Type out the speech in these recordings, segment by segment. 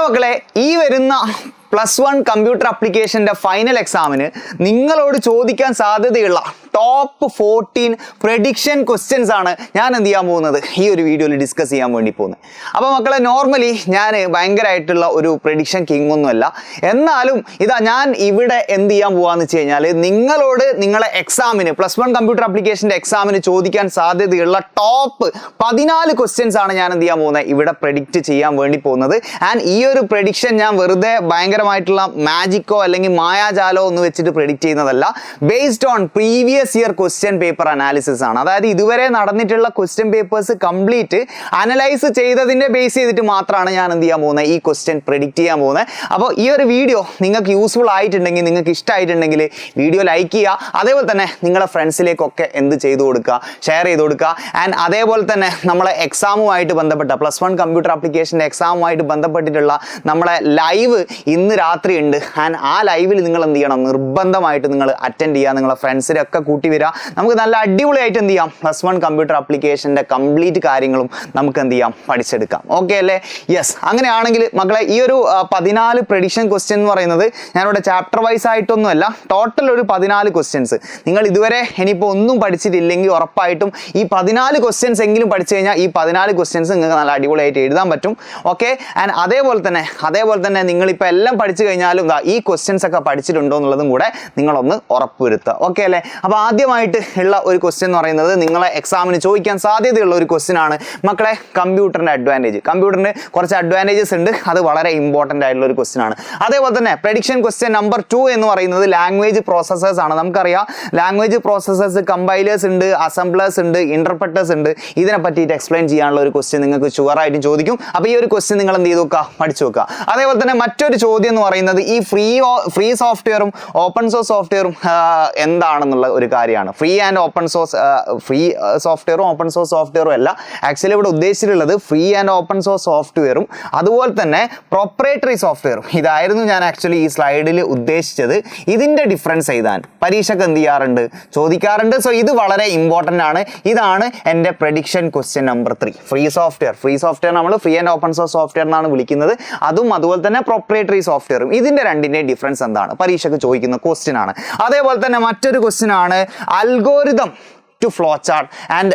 മക്കളെ ഈ വരുന്ന +1 കമ്പ്യൂട്ടർ ആപ്ലിക്കേഷൻ്റെ ഫൈനൽ എക്സാമിന് നിങ്ങളോട് ചോദിക്കാൻ സാധ്യതയുള്ള ടോപ്പ് 14 പ്രഡിക്ഷൻ ക്വസ്റ്റ്യൻസ് ആണ് ഞാൻ എന്ത് ചെയ്യാൻ പോകുന്നത് ഈ ഒരു വീഡിയോയിൽ ഡിസ്കസ് ചെയ്യാൻ വേണ്ടി പോകുന്നത്. അപ്പോൾ മക്കളെ നോർമലി ഞാൻ ഭയങ്കരമായിട്ടുള്ള ഒരു പ്രഡിക്ഷൻ കിങ് ഒന്നുമല്ല, എന്നാലും ഇതാ ഞാൻ ഇവിടെ എന്ത് ചെയ്യാൻ പോകാന്ന് വെച്ച് കഴിഞ്ഞാൽ നിങ്ങളോട് നിങ്ങളെ എക്സാമിന് +1 കമ്പ്യൂട്ടർ ആപ്ലിക്കേഷൻ്റെ എക്സാമിന് ചോദിക്കാൻ സാധ്യതയുള്ള ടോപ്പ് 14 ക്വസ്റ്റ്യൻസ് ആണ് ഞാൻ എന്ത് ചെയ്യാൻ പോകുന്നത് ഇവിടെ പ്രഡിക്റ്റ് ചെയ്യാൻ വേണ്ടി പോകുന്നത്. ആൻഡ് ഈ ഒരു പ്രഡിക്ഷൻ ഞാൻ വെറുതെ ഭയങ്കരമായിട്ടുള്ള മാജിക്കോ അല്ലെങ്കിൽ മായാജാലോ ഒന്ന് വെച്ചിട്ട് പ്രെഡിക്റ്റ് ചെയ്യുന്നതല്ല, based on previous year question paper analysis ആണ്. അതായത് ഇതുവരെ നടന്നിട്ടുള്ള ക്വസ്റ്റ്യൻ പേപ്പേഴ്സ് കംപ്ലീറ്റ് അനലൈസ് ചെയ്തതിൻ്റെ ബേസ് ചെയ്തിട്ട് മാത്രമാണ് ഞാൻ എന്ത് ചെയ്യാൻ പോകുന്നത് ഈ ക്വസ്റ്റ്യൻ പ്രെഡിക്റ്റ് ചെയ്യാൻ പോകുന്നത്. അപ്പോൾ ഈ ഒരു വീഡിയോ നിങ്ങൾക്ക് യൂസ്ഫുൾ ആയിട്ടുണ്ടെങ്കിൽ, നിങ്ങൾക്ക് ഇഷ്ടമായിട്ടുണ്ടെങ്കിൽ വീഡിയോ ലൈക്ക് ചെയ്യുക. അതേപോലെ തന്നെ നിങ്ങളുടെ ഫ്രണ്ട്സിലേക്കൊക്കെ എന്ത് ചെയ്തു കൊടുക്കുക, ഷെയർ ചെയ്ത് കൊടുക്കുക. ആൻഡ് അതേപോലെ തന്നെ നമ്മളെ എക്സാമുമായിട്ട് ബന്ധപ്പെട്ട +1 കമ്പ്യൂട്ടർ ആപ്ലിക്കേഷൻ്റെ എക്സാമുമായിട്ട് ബന്ധപ്പെട്ടിട്ടുള്ള നമ്മളെ ലൈവ് ഇന്ന് രാത്രി ഉണ്ട്. ആൻഡ് ആ ലൈവിൽ നിങ്ങൾ എന്ത് ചെയ്യണം, നിർബന്ധമായിട്ട് നിങ്ങൾ അറ്റൻഡ് ചെയ്യുക, നിങ്ങളെ ഫ്രണ്ട്സിനൊക്കെ കൂട്ടി വരിക. നമുക്ക് നല്ല അടിപൊളിയായിട്ട് എന്ത് ചെയ്യാം, +1 കമ്പ്യൂട്ടർ ആപ്ലിക്കേഷൻ്റെ കംപ്ലീറ്റ് കാര്യങ്ങളും നമുക്ക് എന്ത് ചെയ്യാം, പഠിച്ചെടുക്കാം. ഓക്കെ അല്ലേ? യെസ്. അങ്ങനെയാണെങ്കിൽ മക്കളെ ഈ ഒരു 14 പ്രഡിക്ഷൻ ക്വസ്റ്റ്യൻ എന്ന് പറയുന്നത് ഞാനിവിടെ ചാപ്റ്റർ വൈസ് ആയിട്ടൊന്നുമല്ല, ടോട്ടൽ ഒരു 14 ക്വസ്റ്റ്യൻസ്. നിങ്ങൾ ഇതുവരെ ഇനിയിപ്പോൾ ഒന്നും പഠിച്ചിട്ടില്ലെങ്കിൽ ഉറപ്പായിട്ടും ഈ 14 ക്വസ്റ്റ്യൻസ് എങ്കിലും പഠിച്ചു കഴിഞ്ഞാൽ ഈ 14 ക്വസ്റ്റ്യൻസ് നിങ്ങൾക്ക് നല്ല അടിപൊളിയായിട്ട് എഴുതാൻ പറ്റും. ഓക്കെ. ആൻഡ് അതേപോലെ തന്നെ നിങ്ങളിപ്പോൾ എല്ലാം പഠിച്ചു കഴിഞ്ഞാലും ഈ ക്വസ്റ്റ്യൻസ് ഒക്കെ പഠിച്ചിട്ടുണ്ടോ എന്നുള്ളതും കൂടെ നിങ്ങളൊന്ന് ഉറപ്പുവരുത്തുക. ഓക്കെ അല്ലേ? അപ്പോൾ ആദ്യമായിട്ട് ഉള്ള ഒരു ക്വസ്റ്റ്യൻ എന്ന് പറയുന്നത് നിങ്ങളെ എക്സാമിന് ചോദിക്കാൻ സാധ്യതയുള്ള ഒരു ക്വസ്റ്റ്യൻ ആണ് മക്കളെ, കമ്പ്യൂട്ടറിൻ്റെ അഡ്വാൻറ്റേജ്. കമ്പ്യൂട്ടറിന് കുറച്ച് അഡ്വാൻറ്റേജസ് ഉണ്ട്, അത് വളരെ ഇമ്പോർട്ടൻ്റ് ആയിട്ടുള്ള ഒരു ക്വസ്റ്റ്യൻ ആണ്. അതേപോലെ തന്നെ പ്രഡിക്ഷൻ ക്വസ്റ്റ്യൻ നമ്പർ 2 എന്ന് പറയുന്നത് ലാംഗ്വേജ് പ്രോസസ്സേഴ്സ് ആണ്. നമുക്കറിയാം ലാംഗ്വേജ് പ്രോസസ്സേഴ്സ്, കമ്പൈലേഴ്സ് ഉണ്ട്, അസംബ്ലേഴ്സ് ഉണ്ട്, ഇന്റർപ്രറ്റേഴ്സ് ഉണ്ട്. ഇതിനെ പറ്റിയിട്ട് എക്സ്പ്ലെയിൻ ചെയ്യാനുള്ള ഒരു ക്വസ്റ്റ്യൻ നിങ്ങൾക്ക് ഷുവറായിട്ടും ചോദിക്കും. അപ്പോൾ ഈ ഒരു ക്വസ്റ്റ്യൻ നിങ്ങൾ എന്ത് ചെയ്ത് വെക്കുക, പഠിച്ചു വെക്കുക. അതേപോലെ തന്നെ മറ്റൊരു ചോദ്യം എന്ന് പറയുന്നത് ഈ ഫ്രീ സോഫ്റ്റ്വെയറും ഓപ്പൺ സോഴ്സ് സോഫ്റ്റ്വെയറും എന്താണെന്നുള്ള ഒരു കാര്യമാണ്. ഫ്രീ സോഫ്റ്റ്വെയറും ഓപ്പൺ സോഴ്സ് സോഫ്റ്റ്വെയറും അല്ല, ആക്ച്വലി ഇവിടെ ഉദ്ദേശിച്ചിട്ടുള്ളത് ഫ്രീ ആൻഡ് ഓപ്പൺ സോഴ്സ് സോഫ്റ്റ്വെയറും അതുപോലെ തന്നെ പ്രൊപ്രൈറ്ററി സോഫ്റ്റ്വെയറും. ഇതായിരുന്നു ഞാൻ ആക്ച്വലി ഈ സ്ലൈഡിൽ ഉദ്ദേശിച്ചത്. ഇതിൻ്റെ ഡിഫറൻസ് എഴുതാൻ പരീക്ഷയ്ക്ക് എന്ത് ചെയ്യാറുണ്ട്, ചോദിക്കാറുണ്ട്. സോ ഇത് വളരെ ഇമ്പോർട്ടൻ്റ് ആണ്. ഇതാണ് എൻ്റെ prediction question number 3. Free software നമ്മൾ free and open source software എന്നാണ് വിളിക്കുന്നത്. അതുപോലെ തന്നെ പ്രൊപ്രൈറ്ററി സോഫ്റ്റ്വെയറും. ഇതിൻ്റെ രണ്ടിൻ്റെയും ഡിഫറൻസ് എന്താണ്, പരീക്ഷയ്ക്ക് ചോദിക്കുന്ന ക്വസ്റ്റ്യൻ ആണ്. അതേപോലെ തന്നെ മറ്റൊരു ക്വസ്റ്റ്യൻ ആണ് algorithm to flow chart and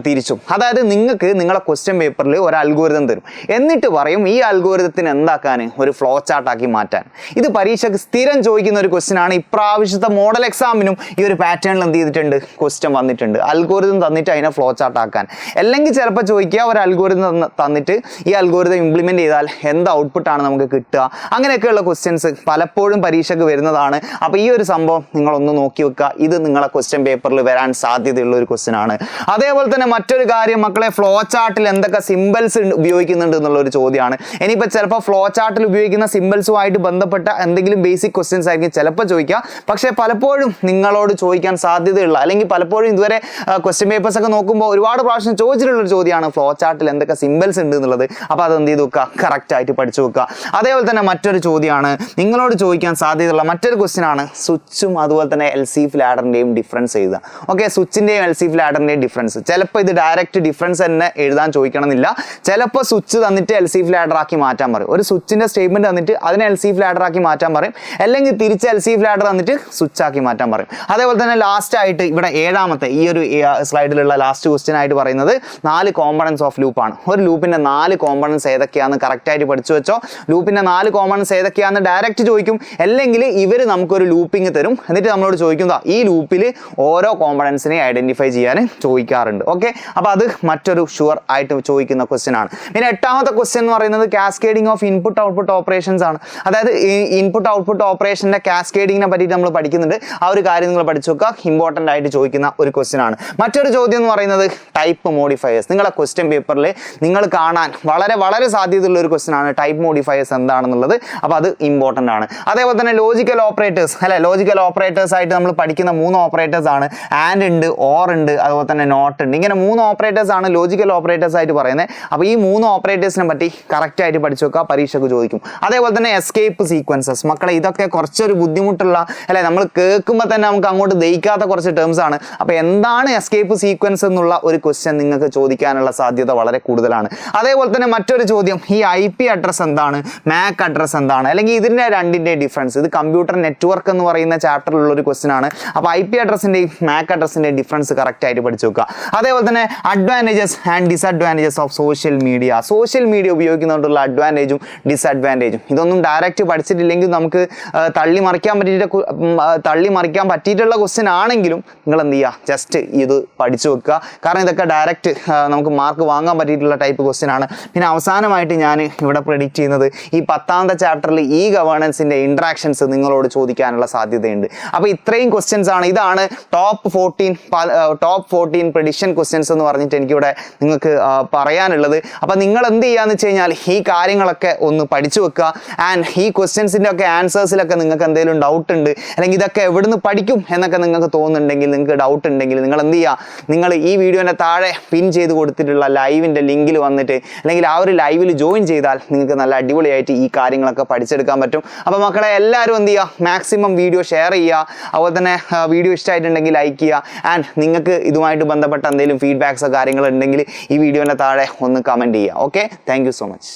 തിരിച്ചും. അതായത് നിങ്ങൾക്ക് നിങ്ങളെ ക്വസ്റ്റ്യൻ പേപ്പറിൽ ഒരു അൽഗോരിതം തരും, എന്നിട്ട് പറയും ഈ അൽഗോരിതത്തിന് എന്താക്കാൻ, ഒരു ഫ്ലോ ചാർട്ടാക്കി മാറ്റാൻ. ഇത് പരീക്ഷയ്ക്ക് സ്ഥിരം ചോദിക്കുന്ന ഒരു ക്വസ്റ്റ്യൻ ആണ്. ഇപ്രാവശ്യത്തെ മോഡൽ എക്സാമിനും ഈ ഒരു പാറ്റേണിൽ എന്ത് ചെയ്തിട്ടുണ്ട്, ക്വസ്റ്റ്യൻ വന്നിട്ടുണ്ട്. അൽഗോരിതം തന്നിട്ട് അതിനെ ഫ്ലോ ചാർട്ട് ആക്കാൻ. അല്ലെങ്കിൽ ചിലപ്പോൾ ചോദിക്കുക ഒരു അൽഗോരിതം തന്നിട്ട് ഈ അൽഗോരിതം ഇംപ്ലിമെൻറ്റ് ചെയ്താൽ എന്ത് ഔട്ട്പുട്ടാണ് നമുക്ക് കിട്ടുക. അങ്ങനെയൊക്കെയുള്ള ക്വസ്റ്റ്യൻസ് പലപ്പോഴും പരീക്ഷയ്ക്ക് വരുന്നതാണ്. അപ്പോൾ ഈ ഒരു സംഭവം നിങ്ങളൊന്ന് നോക്കി വെക്കുക. ഇത് നിങ്ങളെ ക്വസ്റ്റ്യൻ പേപ്പറിൽ വരാൻ സാധ്യത ഒരു ക്വസ്റ്റ്യൻ ആണ്. അതേപോലെ തന്നെ മറ്റൊരു കാര്യം മക്കളെ, ഫ്ലോ ചാർട്ടിൽ എന്തൊക്കെ സിമ്പിൾസ് ഉപയോഗിക്കുന്നുണ്ട് എന്നുള്ള ഒരു ചോദ്യമാണ്. ഇനിയിപ്പോൾ ചിലപ്പോൾ ഫ്ലോ ചാർട്ടിൽ ഉപയോഗിക്കുന്ന സിമ്പിൾസുമായിട്ട് ബന്ധപ്പെട്ട എന്തെങ്കിലും ബേസിക് ക്വസ്റ്റ്യൻസ് ആയിരിക്കും ചിലപ്പോൾ ചോദിക്കുക. പക്ഷേ പലപ്പോഴും നിങ്ങളോട് ചോദിക്കാൻ സാധ്യതയുള്ള, അല്ലെങ്കിൽ പലപ്പോഴും ഇതുവരെ ക്വസ്റ്റ്യൻ പേപ്പേഴ്സ് ഒക്കെ നോക്കുമ്പോൾ ഒരുപാട് പ്രാവശ്യം ചോദിച്ചിട്ടുള്ള ഒരു ചോദ്യമാണ് ഫ്ലോ ചാർട്ടിൽ എന്തൊക്കെ സിമ്പിൾസ് ഉണ്ട് എന്നുള്ളത്. അപ്പോൾ അത് എന്ത് ചെയ്ത് വെക്കുക, കറക്റ്റ് ആയിട്ട് പഠിച്ചു വെക്കുക. അതേപോലെ തന്നെ മറ്റൊരു ചോദ്യമാണ് നിങ്ങളോട് ചോദിക്കാൻ സാധ്യതയുള്ള മറ്റൊരു ക്വസ്റ്റ്യൻ ആണ് സ്വിച്ചും അതുപോലെ തന്നെ LCF ലാഡറിൻ്റെയും ഡിഫറൻസ് എഴുതുക. ഓക്കെ, സ്വിച്ചിൻ്റെ LCF ലാഡറിൻ്റെ ഡിഫറൻസ്. ചിലപ്പോൾ ഇത് ഡയറക്റ്റ് ഡിഫറൻസ് തന്നെ എഴുതാൻ ചോദിക്കണമെന്നില്ല. ചിലപ്പോൾ സ്വിച്ച് തന്നിട്ട് LCF ലാഡറാക്കി മാറ്റാൻ പറയും. ഒരു സ്വിച്ചിൻ്റെ സ്റ്റേറ്റ്മെൻറ്റ് തന്നിട്ട് അതിനെ LCF ലാഡറാക്കി മാറ്റാൻ പറയും. അല്ലെങ്കിൽ തിരിച്ച് LCF ലാഡർ തന്നിട്ട് സ്വിച്ച് ആക്കി മാറ്റാൻ പറയും. അതേപോലെ തന്നെ ലാസ്റ്റ് ആയിട്ട് ഇവിടെ 7ാമത്തെ ഈ ഒരു സ്ലൈഡിലുള്ള ലാസ്റ്റ് ക്വസ്റ്റ്യൻ ആയിട്ട് പറയുന്നത് 4 കോമ്പണൻസ് ഓഫ് ലൂപ്പാണ്. ഒരു ലൂപ്പിൻ്റെ 4 കോമ്പണൻസ് ഏതൊക്കെയാണെന്ന് കറക്റ്റായിട്ട് പഠിച്ചു വെച്ചോ. ലൂപ്പിൻ്റെ 4 കോമ്പണൻസ് ഏതൊക്കെയാണെന്ന് ഡയറക്റ്റ് ചോദിക്കും. അല്ലെങ്കിൽ ഇവർ നമുക്കൊരു ലൂപ്പിംഗ് തരും, എന്നിട്ട് നമ്മളോട് ചോദിക്കുന്നതാ ഈ ലൂപ്പിൽ ഓരോ കോമ്പണൻസിനെ ഐഡന്റിഫൈ ചെയ്യാൻ ചോദിക്കാറുണ്ട്. ഓക്കെ, അപ്പോൾ അത് മറ്റൊരു ഷുവർ ആയിട്ട് ചോദിക്കുന്ന ക്വസ്റ്റ്യൻ ആണ്. പിന്നെ 8ാമത്തെ ക്വസ്റ്റ്യൻ എന്ന് പറയുന്നത് cascading of input output operations ആണ്. അതായത് ഇൻപുട്ട് ഔട്ട്പുട്ട് ഓപ്പറേഷൻ്റെ കാസ്കേഡിങ്ങിനെ പറ്റിയിട്ട് നമ്മൾ പഠിക്കുന്നുണ്ട്. ആ ഒരു കാര്യം നിങ്ങൾ പഠിച്ചു വെക്കുക, ഇമ്പോർട്ടൻ്റ് ആയിട്ട് ചോദിക്കുന്ന ഒരു ക്വസ്റ്റ്യൻ ആണ്. മറ്റൊരു ചോദ്യം എന്ന് പറയുന്നത് ടൈപ്പ് മോഡിഫയേഴ്സ്. നിങ്ങളെ ക്വസ്റ്റ്യൻ പേപ്പറിൽ നിങ്ങൾ കാണാൻ വളരെ വളരെ സാധ്യതയുള്ള ഒരു ക്വസ്റ്റ്യൻ ആണ് ടൈപ്പ് മോഡിഫയേഴ്സ് എന്താണെന്നുള്ളത്. അപ്പോൾ അത് ഇമ്പോർട്ടൻ്റ് ആണ്. അതേപോലെ തന്നെ ലോജിക്കൽ ഓപ്പറേറ്റേഴ്സ് ആയിട്ട് നമ്മൾ പഠിക്കുന്ന 3 ഓപ്പറേറ്റേഴ്സ് ആണ്. ആൻഡ് ഉണ്ട്, ഓർ ഉണ്ട്, അതുപോലെ തന്നെ നോട്ട് ഉണ്ട്. ഇങ്ങനെ 3 ഓപ്പറേറ്റേഴ്സ് ആണ് ലോജിക്കൽ ഓപ്പറേറ്റേഴ്സ് ആയിട്ട് പറയുന്നത്. അപ്പോൾ ഈ 3 ഓപ്പറേറ്റേഴ്സിനെ പറ്റി കറക്റ്റ് ആയിട്ട് പഠിച്ചു വെക്കുക, പരീക്ഷയ്ക്ക് ചോദിക്കും. അതേപോലെ തന്നെ എസ്കേപ്പ് സീക്വൻസസ്. മക്കളെ ഇതൊക്കെ കുറച്ചൊരു ബുദ്ധിമുട്ടുള്ള അല്ലെ, നമ്മൾ കേൾക്കുമ്പോൾ തന്നെ നമുക്ക് അങ്ങോട്ട് ദഹിക്കാത്ത കുറച്ച് ടേംസ് ആണ്. അപ്പോൾ എന്താണ് എസ്കേപ്പ് സീക്വൻസ് എന്നുള്ള ഒരു ക്വസ്റ്റ്യൻ നിങ്ങൾക്ക് ചോദിക്കാനുള്ള സാധ്യത വളരെ കൂടുതലാണ്. അതേപോലെ തന്നെ മറ്റൊരു ചോദ്യം, ഈ IP അഡ്രസ് എന്താണ്, MAC അഡ്രസ് എന്താണ്, അല്ലെങ്കിൽ ഇതിൻ്റെ രണ്ടിൻ്റെ ഡിഫറൻസ്. ഇത് കമ്പ്യൂട്ടർ നെറ്റ്വർക്ക് എന്ന് പറയുന്ന ചാപ്റ്ററിലുള്ള ഒരു ക്വസ്റ്റ്യൻ ആണ്. അപ്പോൾ IP അഡ്രസ്സിൻ്റെയും MAC അഡ്രസ്സിൻ്റെയും ഡിഫറൻസ് കറക്റ്റ് ആയിട്ട് പഠിച്ചു വെക്കുക. അതേപോലെ തന്നെ advantages and disadvantages of social media. Social media ഉപയോഗിക്കുന്നതുകൊണ്ടുള്ള അഡ്വാൻറ്റേജും ഡിസഡ്വാൻറ്റേജും ഇതൊന്നും ഡയറക്റ്റ് പഠിച്ചിട്ടില്ലെങ്കിൽ നമുക്ക് തള്ളി മറിക്കാൻ പറ്റിയിട്ടുള്ള ക്വസ്റ്റ്യൻ ആണെങ്കിലും നിങ്ങൾ എന്ത് ചെയ്യുക, ജസ്റ്റ് ഇത് പഠിച്ചു വെക്കുക. കാരണം ഇതൊക്കെ ഡയറക്റ്റ് നമുക്ക് മാർക്ക് വാങ്ങാൻ പറ്റിയിട്ടുള്ള ടൈപ്പ് ക്വസ്റ്റ്യൻ ആണ്. പിന്നെ അവസാനമായിട്ട് ഞാൻ ഇവിടെ പ്രെഡിക്റ്റ് ചെയ്യുന്നത് ഈ 10ാമത്തെ ചാപ്റ്ററിൽ ഈ ഗവേണൻസിൻ്റെ ഇൻട്രാക്ഷൻസ് നിങ്ങളോട് ചോദിക്കാനുള്ള സാധ്യതയുണ്ട്. അപ്പോൾ ഇത്രയും ക്വസ്റ്റ്യൻസ് ആണ്. ഇതാണ് ടോപ്പ് 14 പ്രെഡിക്ഷൻ ക്വസ്റ്റ്യൻസ് എന്ന് പറഞ്ഞിട്ട് എനിക്കിവിടെ നിങ്ങൾക്ക് പറയാനുള്ളത്. അപ്പോൾ നിങ്ങൾ എന്ത് ചെയ്യാന്ന് വെച്ച് കഴിഞ്ഞാൽ ഈ കാര്യങ്ങളൊക്കെ ഒന്ന് പഠിച്ചു വെക്കുക. ആൻഡ് ഈ ക്വസ്റ്റ്യൻസിൻ്റെ ഒക്കെ ആൻസേഴ്സിലൊക്കെ നിങ്ങൾക്ക് എന്തെങ്കിലും ഡൗട്ട് ഉണ്ട്, അല്ലെങ്കിൽ ഇതൊക്കെ എവിടുന്ന് പഠിക്കും എന്നൊക്കെ നിങ്ങൾക്ക് തോന്നുന്നുണ്ടെങ്കിൽ, നിങ്ങൾക്ക് ഡൗട്ട് ഉണ്ടെങ്കിൽ നിങ്ങൾ എന്ത് ചെയ്യുക, നിങ്ങൾ ഈ വീഡിയോൻ്റെ താഴെ പിൻ ചെയ്ത് കൊടുത്തിട്ടുള്ള ലൈവിൻ്റെ ലിങ്കിൽ വന്നിട്ട് അല്ലെങ്കിൽ ആ ഒരു ലൈവിൽ ജോയിൻ ചെയ്താൽ നിങ്ങൾക്ക് നല്ല അടിപൊളിയായിട്ട് ഈ കാര്യങ്ങളൊക്കെ പഠിച്ചെടുക്കാൻ പറ്റും. അപ്പോൾ മക്കളെ എല്ലാവരും എന്ത് ചെയ്യുക, മാക്സിമം വീഡിയോ ഷെയർ ചെയ്യുക. അതുപോലെ തന്നെ വീഡിയോ ഇഷ്ടമായിട്ടുണ്ടെങ്കിൽ ലൈക്ക് ചെയ്യുക. ആൻഡ് നിങ്ങൾക്ക് ഇതുമായിട്ട് ബന്ധപ്പെട്ട എന്തെങ്കിലും ഫീഡ്ബാക്സോ കാര്യങ്ങളുണ്ടെങ്കിൽ ഈ വീഡിയോൻ്റെ താഴെ ഒന്ന് കമൻറ്റ് ചെയ്യുക. Okay, thank you so much.